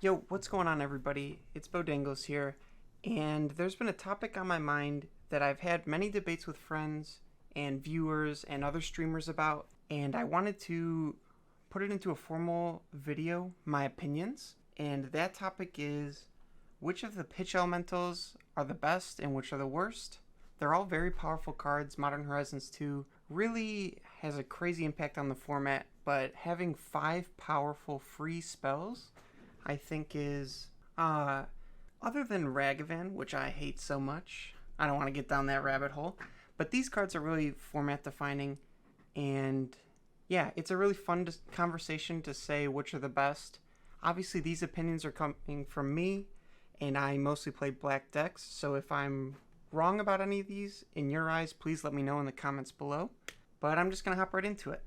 Yo, what's going on, everybody? It's Bo Dangles here, and there's been a topic on my mind that I've had many debates with friends and viewers and other streamers about, and I wanted to put it into a formal video, my opinions. And that topic is which of the pitch elementals are the best and which are the worst. They're all very powerful cards. Modern Horizons 2 really has a crazy impact on the format, but having 5 powerful free spells I think is other than Ragavan, which I hate so much. I don't want to get down that rabbit hole, but these cards are really format defining, and yeah, it's a really fun conversation to say which are the best. Obviously, these opinions are coming from me, and I mostly play black decks, so if I'm wrong about any of these in your eyes, please let me know in the comments below. But I'm just going to hop right into it.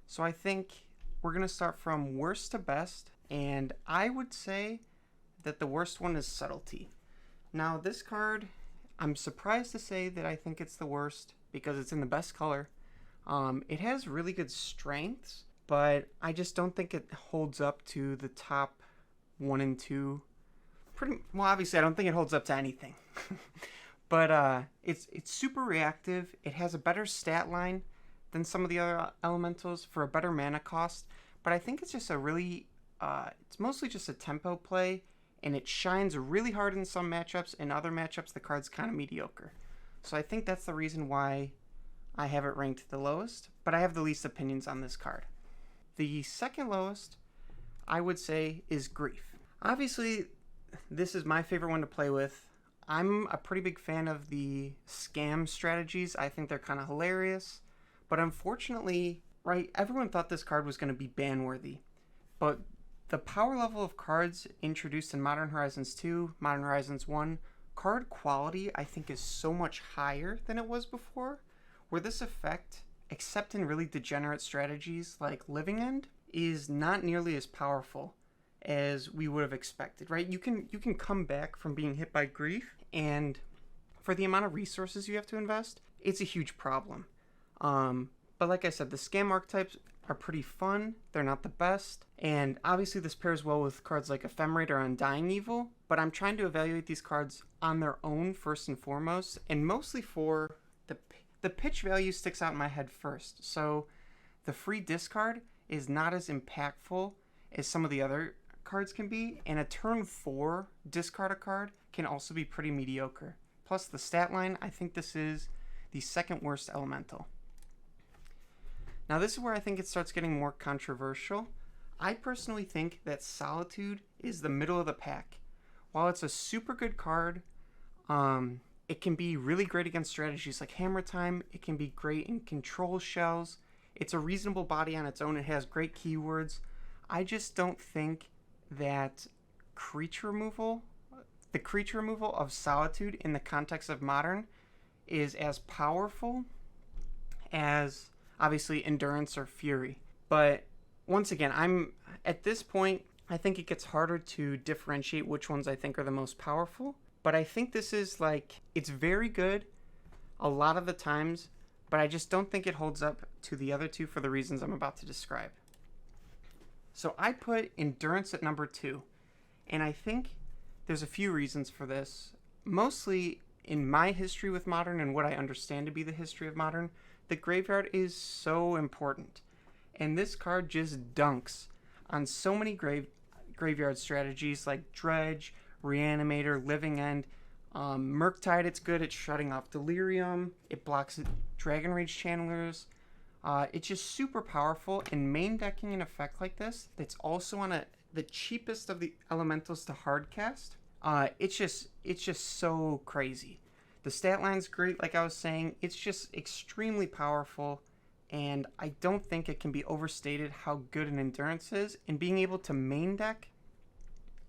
So I think we're going to start from worst to best, and I would say that the worst one is Subtlety. Now, this card, I'm surprised to say that I think it's the worst because it's in the best color. It has really good strengths, but I just don't think it holds up to the top 1 and 2. Well, obviously, I don't think it holds up to anything. But it's super reactive. It has a better stat line than some of the other elementals for a better mana cost. But I think it's just it's mostly just a tempo play, and it shines really hard in some matchups. In other matchups, the card's kind of mediocre. So I think that's the reason why I have it ranked the lowest, but I have the least opinions on this card. The second lowest, I would say, is Grief. Obviously, this is my favorite one to play with. I'm a pretty big fan of the scam strategies. I think they're kind of hilarious. But unfortunately, right, everyone thought this card was going to be ban-worthy. But the power level of cards introduced in Modern Horizons 2, Modern Horizons 1, card quality, I think, is so much higher than it was before, where this effect, except in really degenerate strategies like Living End, is not nearly as powerful as we would have expected, right? You can come back from being hit by Grief, and for the amount of resources you have to invest, it's a huge problem. But like I said, the scam archetypes are pretty fun. They're not the best. And obviously this pairs well with cards like Ephemerate or Undying Evil, but I'm trying to evaluate these cards on their own first and foremost, and mostly for the pitch value sticks out in my head first. So the free discard is not as impactful as some of the other cards can be, and a turn 4 discard a card can also be pretty mediocre. Plus the stat line, I think this is the second worst elemental. Now this is where I think it starts getting more controversial. I personally think that Solitude is the middle of the pack. While it's a super good card, it can be really great against strategies like Hammer Time. It can be great in control shells. It's a reasonable body on its own. It has great keywords. I just don't think that the creature removal of Solitude in the context of Modern is as powerful as obviously Endurance or Fury. But once again, at this point, I think it gets harder to differentiate which ones I think are the most powerful. But I think this is it's very good a lot of the times, but I just don't think it holds up to the other two for the reasons I'm about to describe. So I put Endurance at number 2, and I think there's a few reasons for this. Mostly in my history with Modern and what I understand to be the history of Modern, the graveyard is so important. And this card just dunks on so many graveyard strategies like Dredge, Reanimator, Living End. Murktide, it's good at shutting off Delirium. It blocks Dragon Rage Channelers. It's just super powerful, and main decking an effect like this that's also on the cheapest of the elementals to hardcast. It's just so crazy. The stat line's great, like I was saying. It's just extremely powerful, and I don't think it can be overstated how good an Endurance is. And being able to main deck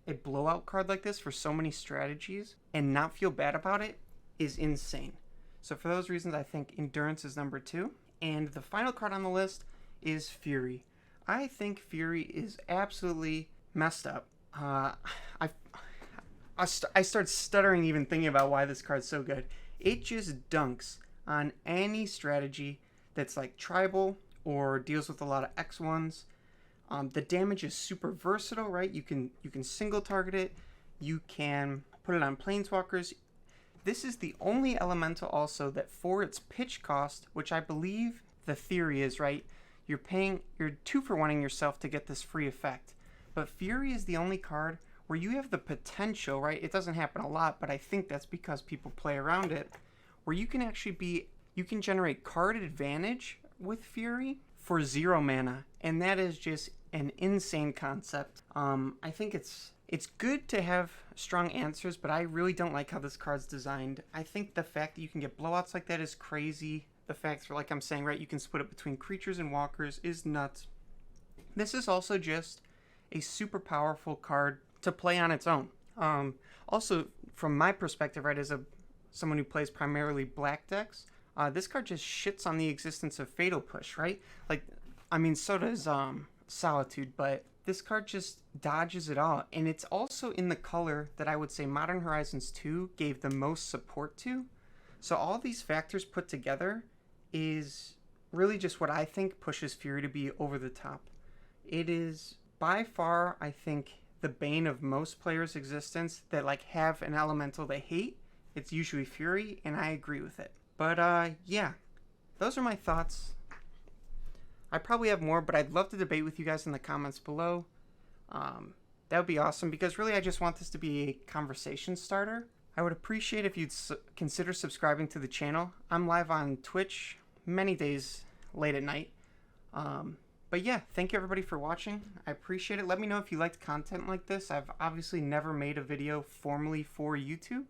a blowout card like this for so many strategies and not feel bad about it is insane. So for those reasons, I think Endurance is number 2. And the final card on the list is Fury. I think Fury is absolutely messed up. I start stuttering even thinking about why this card's so good. It just dunks on any strategy that's like tribal or deals with a lot of X1s. The damage is super versatile, right? You can single target it. You can put it on planeswalkers. This is the only elemental also that for its pitch cost, which I believe the theory is, right, you're 2-for-1ing yourself to get this free effect. But Fury is the only card where you have the potential, right? It doesn't happen a lot, but I think that's because people play around it, where you can actually you can generate card advantage with Fury for 0 mana, and that is just an insane concept. I think it's good to have strong answers, but I really don't like how this card's designed. I think the fact that you can get blowouts like that is crazy. The fact, like I'm saying, right, you can split it between creatures and walkers is nuts. This is also just a super powerful card to play on its own. Also, from my perspective, right, as someone who plays primarily black decks, this card just shits on the existence of Fatal Push, right? Like, I mean, so does Solitude, but this card just dodges it all. And it's also in the color that I would say Modern Horizons 2 gave the most support to. So all these factors put together is really just what I think pushes Fury to be over the top. It is by far, I think, the bane of most players' existence that like have an elemental they hate. It's usually Fury, and I agree with it. But yeah, those are my thoughts. I probably have more, but I'd love to debate with you guys in the comments below. That would be awesome, because really I just want this to be a conversation starter. I would appreciate if you'd consider subscribing to the channel. I'm live on Twitch many days late at night. But yeah, thank you everybody for watching. I appreciate it. Let me know if you liked content like this. I've obviously never made a video formally for YouTube,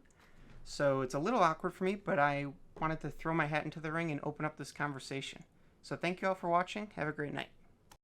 so it's a little awkward for me, but I wanted to throw my hat into the ring and open up this conversation. So thank you all for watching. Have a great night.